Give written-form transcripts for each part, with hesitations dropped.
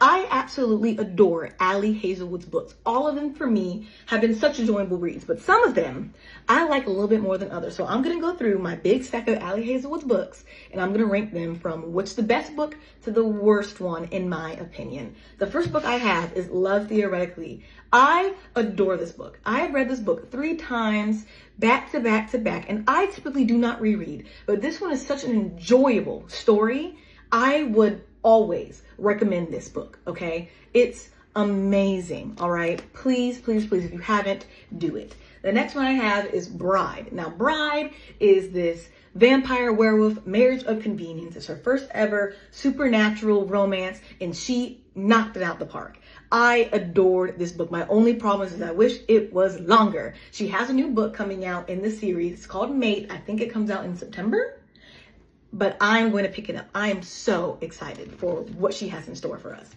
I absolutely adore Ali Hazelwood's books. All of them for me have been such enjoyable reads, but some of them I like a little bit more than others. So I'm going to go through my big stack of Ali Hazelwood's books and I'm going to rank them from what's the best book to the worst one in my opinion. The first book I have is Love Theoretically. I adore this book. I have read this book 3 times back to back to back, and I typically do not reread, but this one is such an enjoyable story. I would always recommend this book, okay? It's amazing, all right? Please, please, please, if you haven't, do it. The next one I have is Bride. Now, Bride is this vampire werewolf marriage of convenience. It's her first ever supernatural romance, and she knocked it out the park. I adored this book. My only problem is I wish it was longer. She has a new book coming out in the series. It's called Mate. I think it comes out in September. But I'm going to pick it up. I am so excited for what she has in store for us.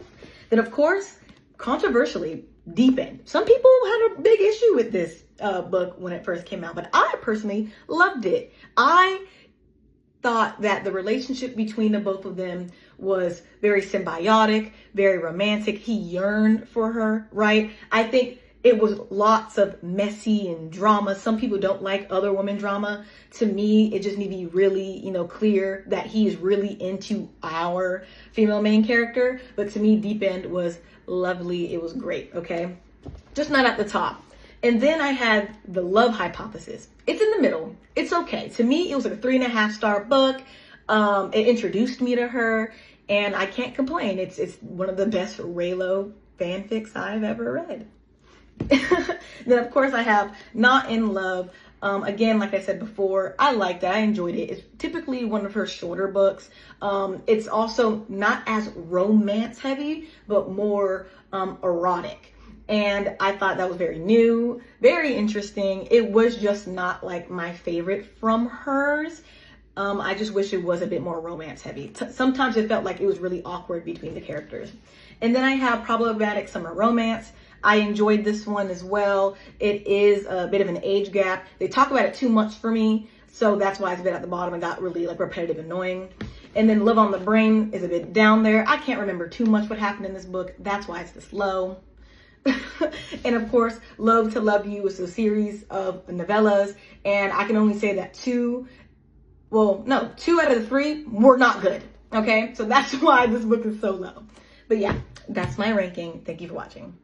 Then, of course, controversially, Deep End. Some people had a big issue with this book when it first came out, but I personally loved it. I thought that the relationship between the both of them was very symbiotic, very romantic. He yearned for her, right? I think it was lots of messy and drama. Some people don't like other women drama. To me, it just need to be really, clear that he is really into our female main character. But to me, Deep End was lovely. It was great, okay? Just not at the top. And then I had The Love Hypothesis. It's in the middle. It's okay. To me, it was like a 3.5-star book. It introduced me to her, and I can't complain. It's one of the best Raylo fanfics I've ever read. Then, of course, I have Not in Love. Again, like I said before, I liked it. I enjoyed it. It's typically one of her shorter books. It's also not as romance heavy, but more erotic. And I thought that was very new, very interesting. It was just not like my favorite from hers. I just wish it was a bit more romance heavy. Sometimes it felt like it was really awkward between the characters. And then I have Problematic Summer Romance. I enjoyed this one as well. It is a bit of an age gap. They talk about it too much for me, so that's why it's a bit at the bottom and got really repetitive and annoying. And then Live on the Brain is a bit down there. I can't remember too much what happened in this book. That's why it's this low. And of course, Love to Love You is a series of novellas, and I can only say that 2 out of the 3 were not good. Okay, so that's why this book is so low. But yeah, that's my ranking. Thank you for watching.